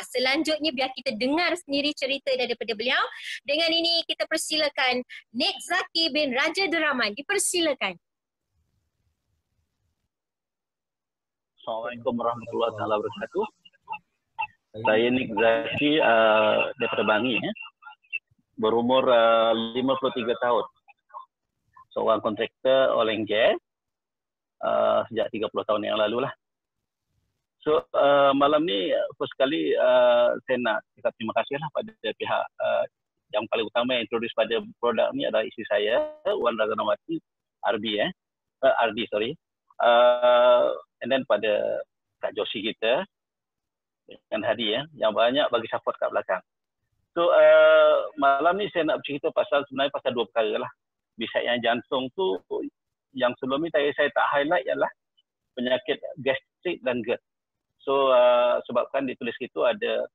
Selanjutnya biar kita dengar sendiri cerita daripada beliau. Dengan ini kita persilakan Nik Zaki bin Raja Deraman. Dipersilakan. Assalamualaikum warahmatullahi wabarakatuh. Saya Nik Zaki daripada Bangi, berumur 53 tahun. Seorang kontraktor oil and gas sejak 30 tahun yang lalu lah. So malam ni first kali saya nak cakap terima kasih lah pada pihak yang paling utama yang introduce pada produk ni adalah isteri saya, Wan Razanawati, RD sorry. And then pada Kak Joshi kita dengan Hadi yang banyak bagi support kat belakang. So malam ni saya nak bercerita sebenarnya pasal dua perkara lah. Bisa yang jantung tu yang sebelum ni saya tak highlight ialah penyakit gastrik dan GERD. So sebabkan ditulis itu ada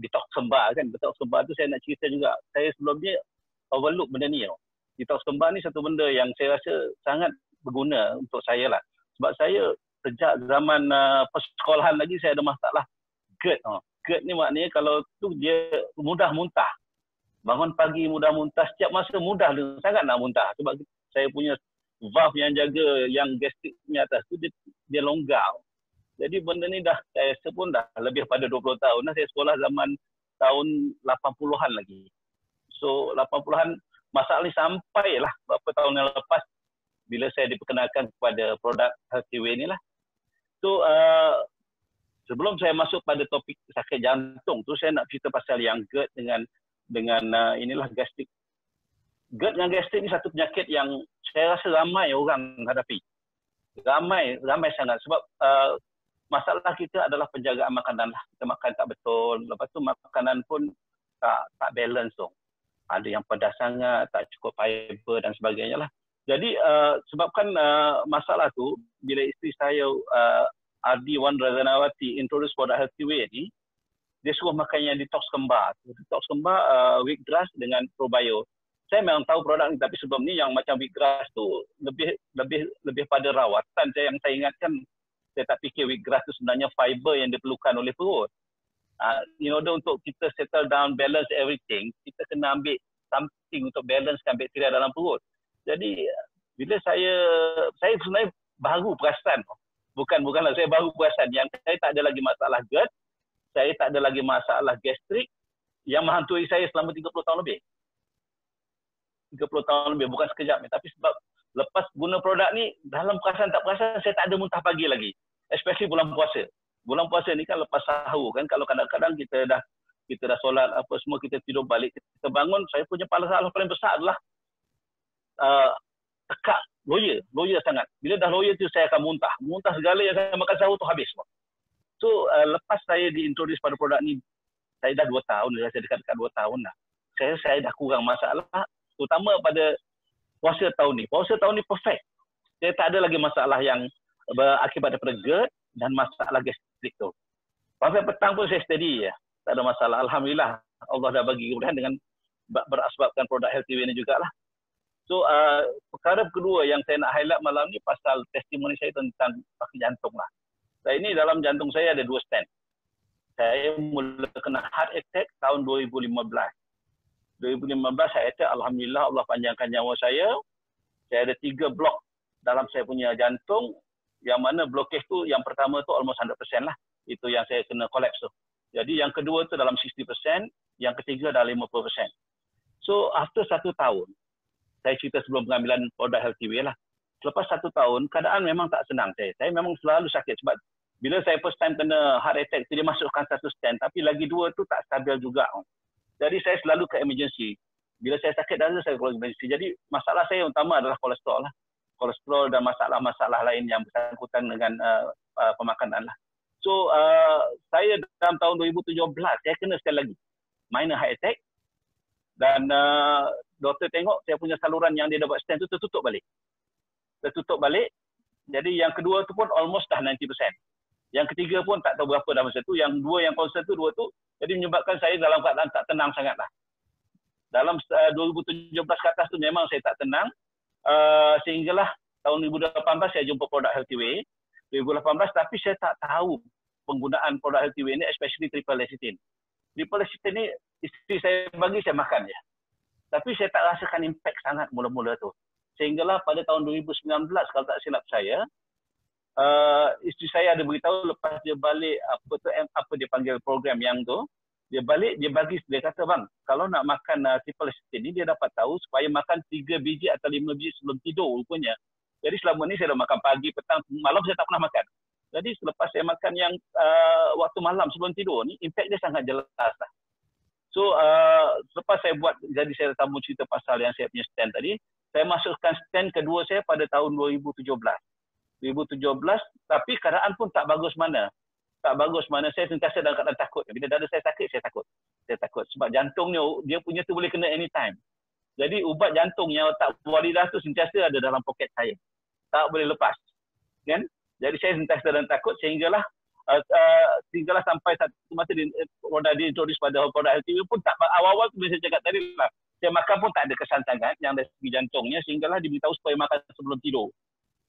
detox kembar kan. Detox kembar tu saya nak cerita juga. Saya sebelum ni overlook benda ni. Detox kembar ni satu benda yang saya rasa sangat berguna untuk saya lah. Sebab saya sejak zaman persekolahan lagi saya ada masalah GERD. GERD ni maknanya kalau tu dia mudah muntah. Bangun pagi mudah muntah, setiap masa mudah sangat nak muntah. Sebab saya punya valve yang jaga yang gastrik ni atas tu dia longgar. Jadi benda ni saya rasa pun dah lebih pada 20 tahun. Saya sekolah zaman tahun 80-an lagi. So 80-an masalah ni sampailah beberapa tahun yang lepas bila saya diperkenalkan kepada produk Healthyway ni lah. So sebelum saya masuk pada topik sakit jantung tu, saya nak cerita pasal yang GERD dengan inilah gastrik. GERD dengan gastrik ni satu penyakit yang saya rasa ramai orang hadapi. Ramai sangat sebab masalah kita adalah penjagaan makanan lah. Kita makan tak betul, lepas tu makanan pun tak balance tu. Ada yang pedas sangat, tak cukup fiber dan sebagainya lah. Jadi sebabkan masalah tu, bila isteri saya RD Wan Razanawati introduce produk Healthyway ni, dia suruh makan yang detox kembar. Detox kembar wheatgrass dengan probio. Saya memang tahu produk ni, tapi sebelum ni yang macam wheatgrass tu lebih pada rawatan. Yang saya ingatkan, saya tak fikir wheatgrass tu sebenarnya fiber yang diperlukan oleh perut. In order untuk kita settle down, balance everything, kita kena ambil something untuk balancekan bakteria dalam perut. Jadi bila saya sebenarnya baru perasan, bukanlah saya baru perasan yang saya tak ada lagi masalah GERD, saya tak ada lagi masalah gastrik yang menghantui saya selama 30 tahun lebih. 30 tahun lebih, bukan sekejap ni. Tapi sebab lepas guna produk ni, dalam perasan tak perasan, saya tak ada muntah pagi lagi. Especially bulan puasa. Bulan puasa ni kan lepas sahur kan, kalau kadang-kadang kita dah solat apa semua, kita tidur balik, kita bangun, saya punya masalah paling besar adalah tekak, loya sangat. Bila dah loya tu saya akan muntah. Muntah segala yang saya makan sahur tu habis semua. So lepas saya diintroduce pada produk ni, saya dah 2 tahun, saya dekat-dekat 2 tahun dah. Saya dah kurang masalah, terutama pada puasa tahun ni. Puasa tahun ni perfect. Saya tak ada lagi masalah yang berakibat daripada GERD dan masalah gastrik tu. Pasal petang pun saya steady ya. Tak ada masalah. Alhamdulillah Allah dah bagi kemudahan dengan berasbabkan produk Healthyway ni jugalah. So perkara kedua yang saya nak highlight malam ni pasal testimoni saya tentang sakit jantung lah. Saya ini dalam jantung saya ada 2 stent. Saya mula kena heart attack tahun 2015. 2015 heart attack, alhamdulillah Allah panjangkan nyawa saya. Saya ada 3 blok dalam saya punya jantung, yang mana blokage tu yang pertama tu almost 100% lah. Itu yang saya kena collapse tu. Jadi yang kedua tu dalam 60%, yang ketiga dah 50%. So after 1 tahun, saya cerita sebelum pengambilan produk Healthyway lah. Selepas 1 tahun, keadaan memang tak senang saya. Saya memang selalu sakit sebab bila saya first time kena heart attack, dia masukkan 1 stent, tapi lagi 2 tu tak stabil juga. Jadi saya selalu ke emergency. Bila saya sakit darah, saya ke emergency. Jadi masalah saya utama adalah kolesterol lah. Kolesterol dan masalah-masalah lain yang bersangkutan dengan pemakanan lah. So saya dalam tahun 2017, saya kena sekali lagi minor heart attack. Dan doktor tengok saya punya saluran yang dia dapat stent tu tertutup balik. Jadi yang kedua tu pun almost dah 90%. Yang ketiga pun tak tahu berapa dah masa tu. Yang 2 yang concern tu, 2 tu. Jadi menyebabkan saya dalam keadaan tak tenang sangat lah. Dalam 2017 ke atas tu memang saya tak tenang. Sehinggalah tahun 2018 saya jumpa produk Healthyway. 2018 tapi saya tak tahu penggunaan produk healthy ini, especially triple lecithin. Triple lecithin ni isteri saya bagi, saya makan je. Tapi saya tak rasakan impact sangat mula-mula tu. Sehinggalah pada tahun 2019, kalau tak silap saya, isteri saya ada beritahu lepas dia balik apa dia panggil program yang tu, dia balik, dia kata, bang, kalau nak makan triple lecithin ni, dia dapat tahu supaya makan 3 biji atau 5 biji sebelum tidur rupanya. Jadi selama ni saya dah makan pagi, petang, malam saya tak pernah makan. Jadi selepas saya makan yang waktu malam sebelum tidur ni, impact dia sangat jelas lah. So selepas saya buat, jadi saya sambung cerita pasal yang saya punya stand tadi, saya masukkan stand kedua saya pada tahun 2017. Tapi keadaan pun tak bagus mana. Saya sentiasa dalam keadaan takut. Bila dada saya sakit, saya takut. Sebab jantungnya, dia punya tu boleh kena anytime. Jadi ubat jantung yang tak walidah tu sentiasa ada dalam poket saya. Tak boleh lepas. Kan? Jadi saya sentiasa dalam takut sehinggalah sampai satu masa produk diintroduce pada produk healthy pun tak, awal-awal tu bila saya cakap tadi lah, saya makan pun tak ada kesan sangat yang dari segi jantungnya, sehinggalah diberitahu supaya makan sebelum tidur.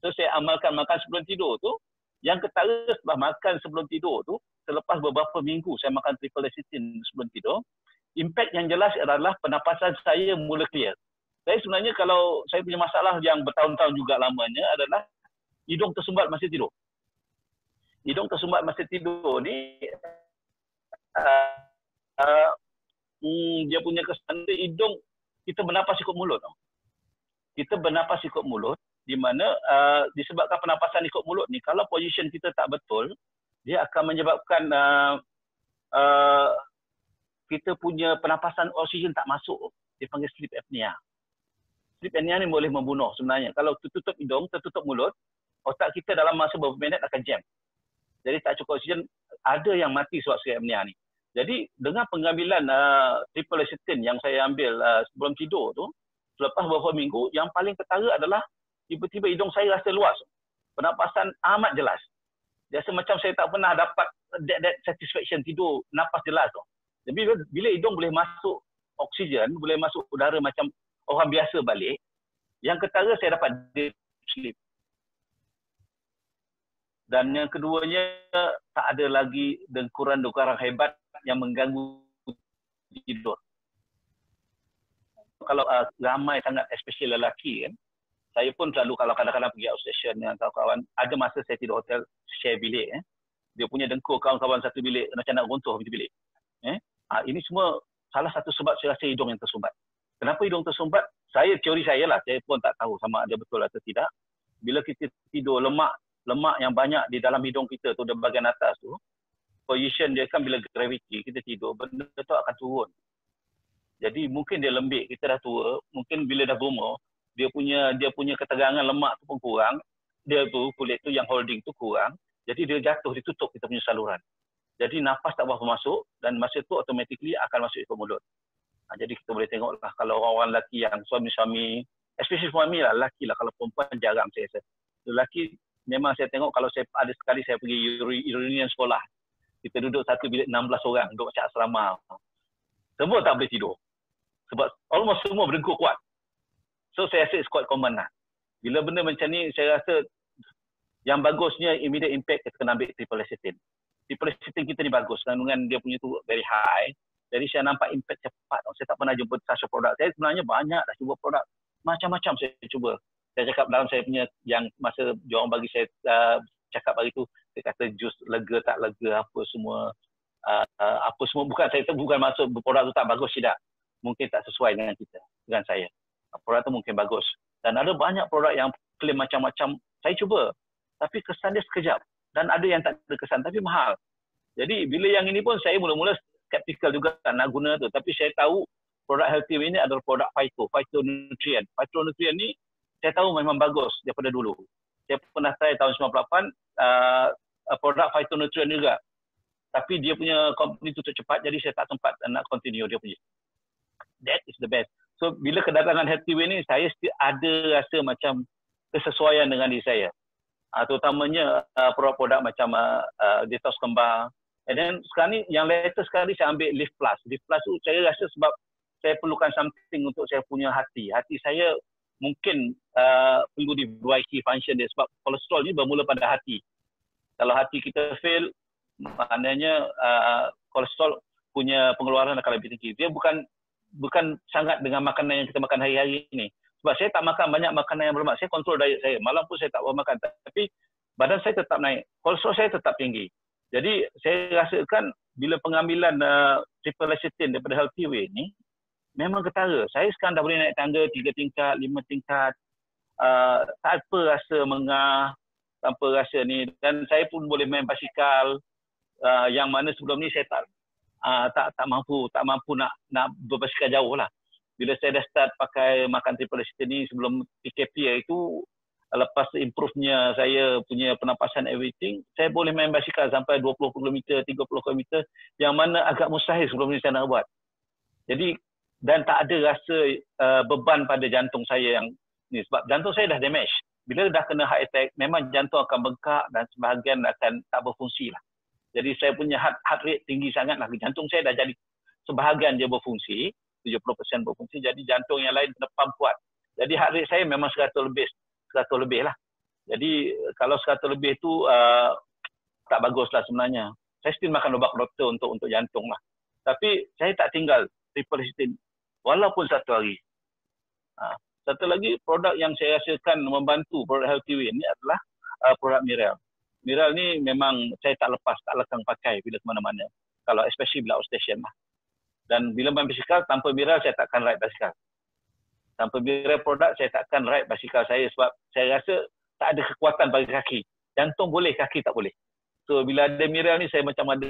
So saya amalkan makan sebelum tidur tu. Yang ketara setelah makan sebelum tidur tu, selepas beberapa minggu saya makan triple lecithin sebelum tidur, impact yang jelas adalah pernafasan saya mula clear. Saya sebenarnya kalau saya punya masalah yang bertahun-tahun juga lamanya adalah hidung tersumbat masa tidur. Hidung tersumbat masa tidur ni dia punya kesan hidung, kita bernapas ikut mulut. Kita bernapas ikut mulut, di mana disebabkan pernafasan ikut mulut ni, kalau position kita tak betul, dia akan menyebabkan kita punya pernafasan oksigen tak masuk. Dia panggil sleep apnea. Sleep apnea ni boleh membunuh sebenarnya. Kalau tertutup hidung, tertutup mulut, otak kita dalam masa beberapa minit akan jam. Jadi tak cukup oksigen, ada yang mati sebab sleep apnea ni. Jadi dengan pengambilan triple lecithin yang saya ambil sebelum tidur tu, selepas beberapa minggu, yang paling ketara adalah tiba-tiba hidung saya rasa luas. Pernafasan amat jelas. Biasa macam saya tak pernah dapat that satisfaction tidur, nafas jelas tu. Jadi bila hidung boleh masuk oksigen, boleh masuk udara macam orang biasa balik, yang ketara saya dapat deep sleep. Dan yang keduanya, tak ada lagi dengkuran-dengkuran hebat yang mengganggu tidur. Kalau ramai sangat, especially lelaki kan, saya pun selalu kalau kadang-kadang pergi outstation dengan kawan-kawan, ada masa saya tidur hotel share bilik. Dia punya dengkur kawan-kawan satu bilik, macam nak runtuh bilik. Ini semua salah satu sebab saya rasa hidung yang tersumbat. Kenapa hidung tersumbat? Teori saya lah, saya pun tak tahu sama ada betul atau tidak. Bila kita tidur, lemak yang banyak di dalam hidung kita tu, di bahagian atas tu, position dia kan bila gravity, kita tidur, benda tu akan turun. Jadi mungkin dia lembik, kita dah tua, mungkin bila dah berumur, dia punya ketegangan lemak tu pun kurang, dia tu kulit tu yang holding tu kurang, jadi dia jatuh, ditutup kita punya saluran. Jadi nafas tak berapa masuk dan masa tu automatically akan masuk ke mulut. Jadi kita boleh tengoklah kalau orang-orang lelaki yang suami-suami, especially suami lah, lelaki lah, kalau perempuan jarang saya rasa. Lelaki memang saya tengok kalau saya ada sekali saya pergi reunion sekolah. Kita duduk satu bilik 16 orang, duduk macam asrama. Semua tak boleh tidur. Sebab almost semua berdengkur kuat. So saya rasa it's quite common lah. Bila benda macam ni, saya rasa yang bagusnya immediate impact kita kena ambil triple lecithin. Triple lecithin kita ni bagus, kandungan dia punya tu very high. Jadi saya nampak impact cepat. Saya tak pernah jumpa satu produk. Saya sebenarnya banyak dah cuba produk. Macam-macam saya cuba. Saya cakap dalam saya punya, yang masa diorang bagi saya cakap hari tu, saya kata jus lega tak lega, apa semua. Bukan saya bukan maksud produk tu tak bagus, tidak. Mungkin tak sesuai dengan kita, dengan saya. Produk tu mungkin bagus. Dan ada banyak produk yang klaim macam-macam, saya cuba. Tapi kesan dia sekejap. Dan ada yang tak ada kesan, tapi mahal. Jadi bila yang ini pun saya mula-mula skeptikal juga nak guna tu. Tapi saya tahu produk healthy ini adalah produk phytonutrient. Phytonutrient ni saya tahu memang bagus daripada dulu. Saya pernah try tahun 98 produk phytonutrient juga. Tapi dia punya company tutup cepat, jadi saya tak sempat nak continue dia punya. That is the best. So bila kedatangan healthy ni, saya ada rasa macam kesesuaian dengan diri saya. Terutamanya produk-produk macam detox kembar. And then sekarang ni, yang latest sekali saya ambil Lift Plus. Lift Plus tu saya rasa sebab saya perlukan something untuk saya punya hati. Hati saya mungkin perlu diperbaiki function dia sebab kolesterol ni bermula pada hati. Kalau hati kita fail, maknanya kolesterol punya pengeluaran akan lebih tinggi. Dia bukan sangat dengan makanan yang kita makan hari-hari ini. Sebab saya tak makan banyak makanan yang berlemak. Saya kontrol diet saya. Malam pun saya tak makan. Tapi badan saya tetap naik. Kolesterol saya tetap tinggi. Jadi saya rasakan bila pengambilan triple lecithin daripada Healthy Way ni memang ketara. Saya sekarang dah boleh naik tangga 3 tingkat, 5 tingkat tanpa rasa mengah, tanpa rasa ni. Dan saya pun boleh main basikal yang mana sebelum ni saya tak mampu nak berbasikal jauh lah. Bila saya dah start pakai makan triple lecithin ni sebelum PKP itu, lepas improve-nya saya punya pernafasan everything, saya boleh main basikal sampai 20 km, 30 km yang mana agak mustahil sebelum ni saya nak buat. Jadi, dan tak ada rasa beban pada jantung saya yang ni. Sebab jantung saya dah damage. Bila dah kena heart attack, memang jantung akan bengkak dan sebahagian akan tak berfungsi lah. Jadi saya punya heart rate tinggi sangat lah. Jantung saya dah jadi sebahagian je berfungsi, 70% berfungsi. Jadi jantung yang lain kena pump kuat. Jadi heart rate saya memang 100 lebih lah. Jadi kalau 100 lebih tu tak bagus lah sebenarnya. Saya still makan ubat doktor untuk jantung lah. Tapi saya tak tinggal triple lecithin walaupun satu hari. Satu lagi produk yang saya rasakan membantu produk Healthy Way ni adalah produk Miral. Miral ni memang saya tak lekang pakai bila ke mana-mana. Kalau especially bila outstation lah. Dan bila main basikal, tanpa Miral saya takkan ride basikal. Tanpa Miral produk saya takkan ride basikal saya sebab saya rasa tak ada kekuatan bagi kaki. Jantung boleh, kaki tak boleh. So bila ada Miral ni saya macam ada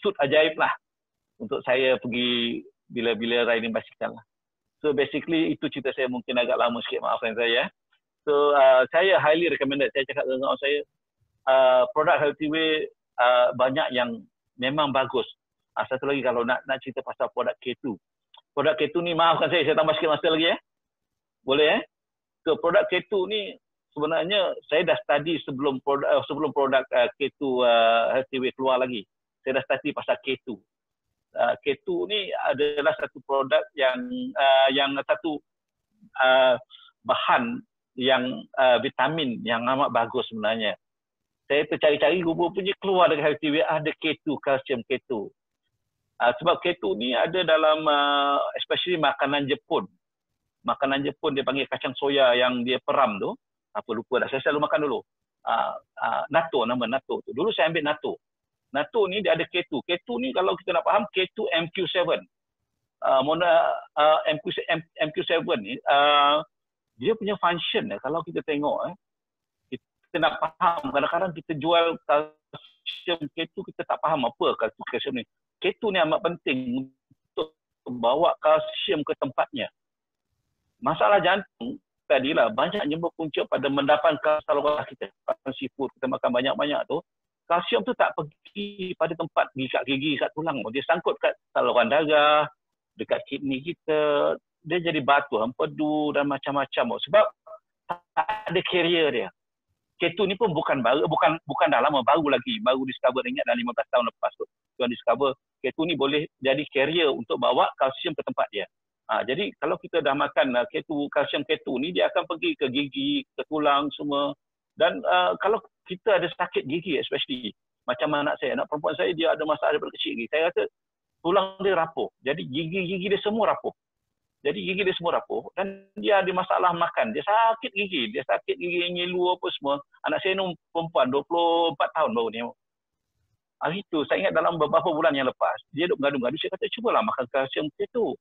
suit ajaib lah untuk saya pergi bila riding basikal lah. So basically itu cerita saya, mungkin agak lama sikit, maafkan saya. So saya highly recommended, saya cakap dengan saya produk Healthy Way banyak yang memang bagus. Satu lagi kalau nak cerita pasal produk K2. Produk K2 ni, maafkan saya tambah sikit masa lagi Boleh So produk K2 ni sebenarnya saya dah study sebelum produk K2 Healthy Way keluar lagi. Saya dah study pasal K2. K2 ni adalah satu produk yang satu bahan yang vitamin yang amat bagus sebenarnya. Saya tercari-cari, rupanya keluar dari Healthy Way ada K2, kalsium K2. Sebab K2 ni ada dalam especially makanan Jepun. Makanan Jepun dia panggil kacang soya yang dia peram tu. Apa lupa dah, saya selalu makan dulu. Natto, nama natto tu. Dulu saya ambil natto. Natto ni dia ada K2. K2 ni kalau kita nak faham, K2 MQ7. MQ7 ni dia punya function kalau kita tengok kita nak faham, kadang-kadang kita jual kalsium K2 kita tak faham apa kalsium ni. K2 ni amat penting untuk bawa kalsium ke tempatnya. Masalah jantung tadilah banyaknya berpunca pada mendapatkan saluran kita. Makan seafood, kita makan banyak-banyak tu, kalsium tu tak pergi pada tempat kat gigi, kat tulang. Dia sangkut kat saluran darah, dekat kidney kita, dia jadi batu, empedu dan macam-macam. Sebab tak ada carrier dia. K2 ni pun bukan dah lama, baru discover, ingat dah 15 tahun lepas tu. Tuan discover K2 ni boleh jadi carrier untuk bawa kalsium ke tempat dia. Jadi kalau kita dah makan K2, kalsium K2 ni dia akan pergi ke gigi, ke tulang semua. Dan kalau kita ada sakit gigi especially, macam anak perempuan saya dia ada masalah daripada kecil gigi. Saya rasa tulang dia rapuh. Jadi gigi dia semua rapuh. Dan dia ada masalah makan. Dia sakit gigi ngilu apa semua. Anak saya ni perempuan 24 tahun baru ni. Hari tu saya ingat dalam beberapa bulan yang lepas, dia duk mengadu-ngadu, saya kata cubalah makan kalsium K2.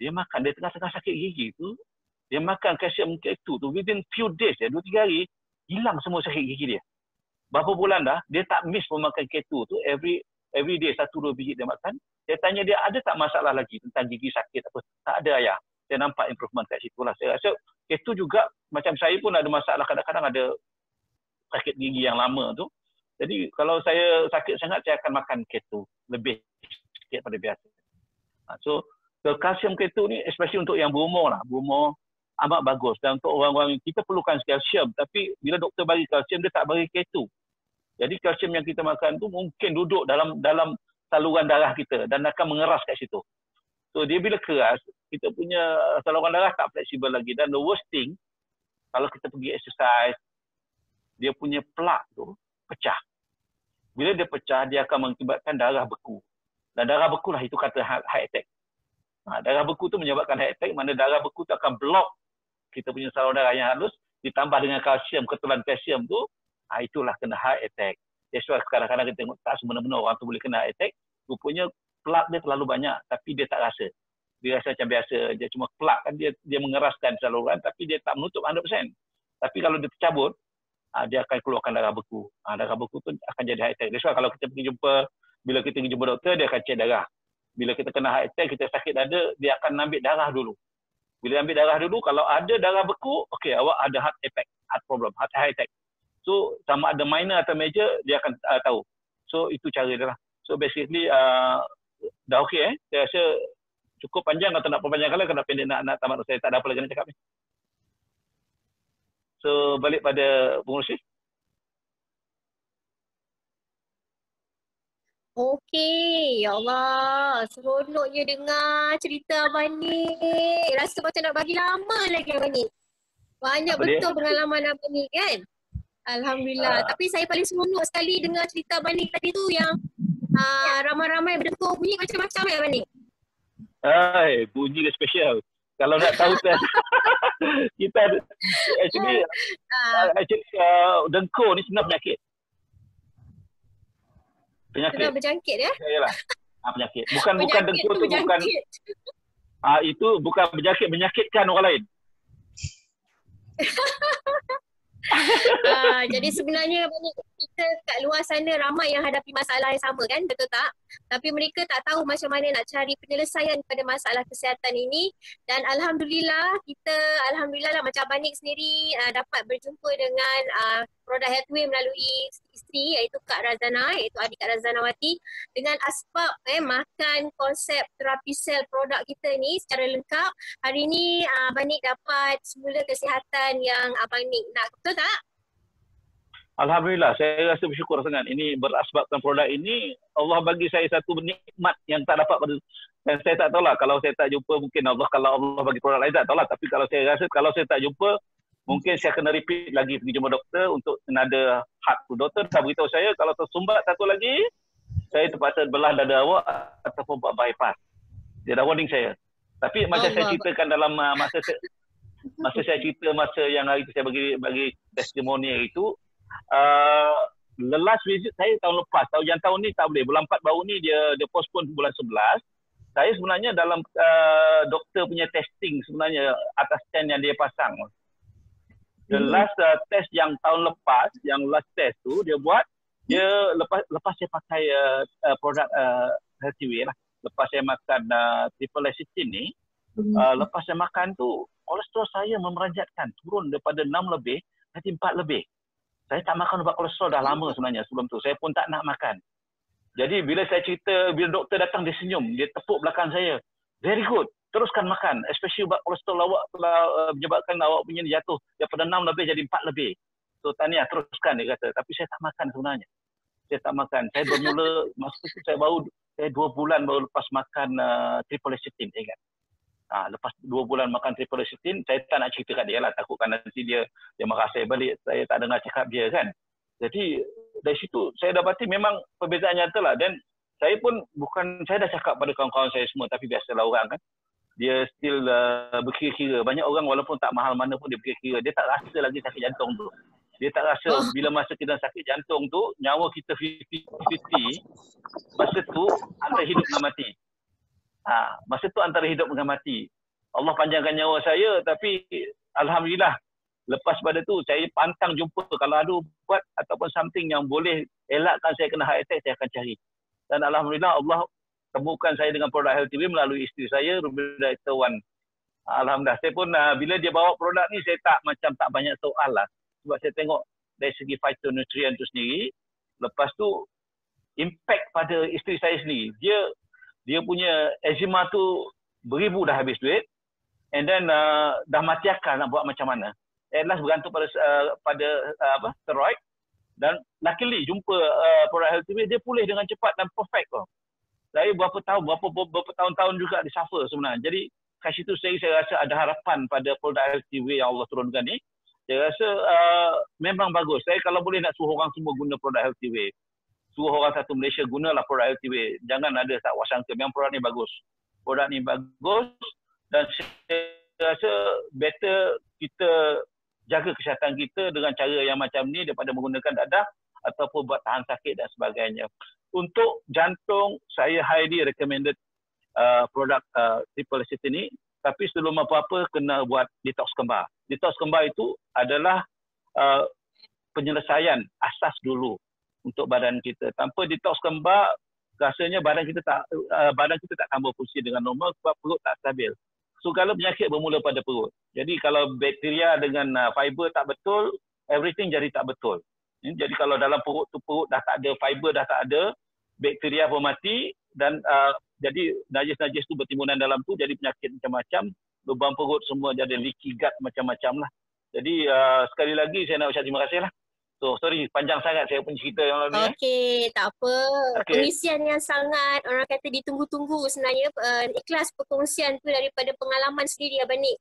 Dia makan, dia tengah-tengah sakit gigi tu, dia makan kalsium K2 tu, within few days 2-3 hari, hilang semua sakit gigi dia. Berapa bulan dah, dia tak miss memakan K2 tu, every day 1-2 biji dia makan. Saya tanya dia, ada tak masalah lagi tentang gigi sakit apa? Tak ada ayah. Saya nampak improvement kat situ lah. Saya rasa K2 juga, macam saya pun ada masalah, kadang-kadang ada sakit gigi yang lama tu. Jadi kalau saya sakit sangat, saya akan makan K2 lebih sikit pada biasa. So, kalsium K2 ni, especially untuk yang berumur amat bagus. Dan untuk orang-orang, kita perlukan kalsium, tapi bila doktor bagi kalsium, dia tak bagi K2. Jadi kalsium yang kita makan tu mungkin duduk dalam saluran darah kita dan akan mengeras kat situ. So dia bila keras, kita punya saluran darah tak fleksibel lagi. Dan the worst thing, kalau kita pergi exercise, dia punya plug tu pecah. Bila dia pecah, dia akan mengakibatkan darah beku. Dan darah beku lah itu kata heart attack. Darah beku tu menyebabkan heart attack, mana darah beku tu akan blok kita punya saluran darah yang halus, ditambah dengan kalsium, ketelan kalsium tu, itulah kena heart attack. That's why kadang-kadang kita tengok tak semena-mena orang tu boleh kena heart attack, rupanya plak dia terlalu banyak, tapi dia tak rasa. Dia rasa macam biasa, dia cuma plak kan, dia mengeraskan saluran, tapi dia tak menutup 100%. Tapi kalau dia tercabut, dia akan keluarkan darah beku. Darah beku tu akan jadi heart attack. That's why kalau kita pergi jumpa, bila kita pergi jumpa doktor, dia akan cek darah. Bila kita kena heart attack, kita sakit dada, dia akan ambil darah dulu. Bila ambil darah dulu, kalau ada darah beku, okey, awak ada heart attack, heart problem, heart attack. So, sama ada minor atau major, dia akan tahu. So, itu cara dia lah. So, basically, dah okey Saya rasa cukup panjang atau nak perpanjangkan lah, kena pendek nak tamat. Saya tak ada apa lagi nak cakap ni. So, balik pada pengurusi. Okey, ya Allah, seronoknya dengar cerita Abang ni. Rasa macam nak bagi lama lagi Abang ni. Banyak Apa betul dia? pengalaman Abang ni kan. Alhamdulillah. Tapi saya paling seronok sekali dengar cerita Abang ni tadi tu yang ramai-ramai berdengur bunyi macam-macam ya Abang ni. Bunyi dia special. Kalau nak tahu kita actually dengkur ni sebenarnya penyakit. Kena berjangkit ya? Yalah. Penyakit. Bukan dengkur tu bukan. Itu bukan berjangkit, menyakitkan orang lain. Jadi sebenarnya kita kat luar sana ramai yang hadapi masalah yang sama kan, betul tak? Tapi mereka tak tahu macam mana nak cari penyelesaian pada masalah kesihatan ini. Dan alhamdulillah lah macam Abang Nik sendiri dapat berjumpa dengan Produk Healthway melalui isteri iaitu Kak Razana, iaitu adik Kak Razanawati, dengan asbab makan konsep terapi sel produk kita ni secara lengkap. Hari ni Abang Nik dapat semula kesihatan yang Abang Nik nak, betul tak? Alhamdulillah, saya rasa bersyukur sangat. Ini berasbabkan produk ini, Allah bagi saya satu nikmat yang tak dapat pada, dan saya tak tahulah kalau saya tak jumpa, mungkin kalau Allah bagi produk lain tak tahulah. Tapi kalau saya rasa, kalau saya tak jumpa, mungkin saya kena repeat lagi pergi jumpa doktor untuk another heart. Doktor dah beritahu saya, kalau tersumbat satu lagi, saya terpaksa belah dada awak ataupun buat bypass. Dia dah warning saya. Tapi macam saya ceritakan dalam masa saya cerita masa yang hari itu saya bagi testimoni itu, the last visit saya tahun lepas, tahun ni tak boleh. Bulan 4 baru ni dia postpone bulan 11. Saya sebenarnya dalam doktor punya testing sebenarnya atas stand yang dia pasang. The last test yang tahun lepas, yang last test tu dia buat, dia lepas saya pakai produk Healthway lah. Lepas saya makan triple lecithin ni, lepas saya makan tu kolesterol saya memeranjatkan, turun daripada 6 lebih nanti 4 lebih. Saya tak makan ubat kolesterol dah lama sebenarnya sebelum tu. Saya pun tak nak makan. Jadi bila saya cerita, bila doktor datang dia senyum, dia tepuk belakang saya. Very good. Teruskan makan. Especially ubat kolesterol awak telah menyebabkan awak punya jatuh daripada 6 lebih jadi 4 lebih. So tahniah, teruskan dia kata. Tapi saya tak makan sebenarnya. Saya tak makan. Saya bermula, masa tu saya 2 bulan baru lepas makan triple lecithin, ingat. Lepas 2 bulan makan triple lecithin, saya tak nak cerita kat dia lah. Takutkan nanti dia marah saya balik. Saya tak dengar cakap dia kan. Jadi dari situ saya dapati memang perbezaan nyata lah. Dan saya pun saya dah cakap pada kawan-kawan saya semua, tapi biasalah orang kan. Dia still berkira-kira. Banyak orang walaupun tak mahal mana pun dia berkira-kira. Dia tak rasa lagi sakit jantung tu. Dia tak rasa bila masa kita sakit jantung tu, nyawa kita 50-50. Masa tu antara hidup dengan mati. Masa tu antara hidup dengan mati. Allah panjangkan nyawa saya, tapi alhamdulillah lepas pada tu saya pantang jumpa kalau ada ubat ataupun something yang boleh elakkan saya kena heart attack, saya akan cari. Dan alhamdulillah Allah temukan saya dengan produk Healthway melalui isteri saya, Rubidah Wan. Alhamdulillah. Saya pun bila dia bawa produk ni, saya tak banyak soal lah. Sebab saya tengok dari segi phytonutrient tu sendiri. Lepas tu impact pada isteri saya sendiri. Dia punya eczema tu beribu dah habis duit. And then dah mati akal nak buat macam mana. At last bergantung pada steroid. Dan luckily jumpa produk Healthway, dia pulih dengan cepat dan perfect kok. Saya berapa tahun-tahun juga di suffer sebenarnya. Jadi kat situ saya rasa ada harapan pada produk Healthway yang Allah turunkan ni. Saya rasa memang bagus. Saya kalau boleh nak suruh orang semua guna produk Healthway. Dua orang satu Malaysia, gunalah produk LTW. Jangan ada tak wasangka, memang produk ni bagus. Produk ni bagus dan saya rasa better kita jaga kesihatan kita dengan cara yang macam ni daripada menggunakan dadah ataupun buat tahan sakit dan sebagainya. Untuk jantung, saya highly recommended produk triple acid ini. Tapi sebelum apa-apa kena buat detox kembar. Detox kembar itu adalah penyelesaian asas dulu untuk badan kita. Tanpa detox kembar, rasanya badan kita tak tambah fungsi dengan normal sebab perut tak stabil. Segala penyakit bermula pada perut. Jadi kalau bakteria dengan fiber tak betul, everything jadi tak betul. Jadi kalau dalam perut dah tak ada fiber, dah tak ada, bakteria pun mati dan jadi najis-najis tu bertimbunan dalam tu, jadi penyakit macam-macam, lubang perut semua jadi leaky gut macam-macam lah. Jadi sekali lagi saya nak ucap terima kasih lah. So sorry, panjang sangat saya punya cerita yang lalu. Okey, tak apa. Okay. Pengisian yang sangat orang kata ditunggu-tunggu sebenarnya. Ikhlas perkongsian tu daripada pengalaman sendiri Abang Nik.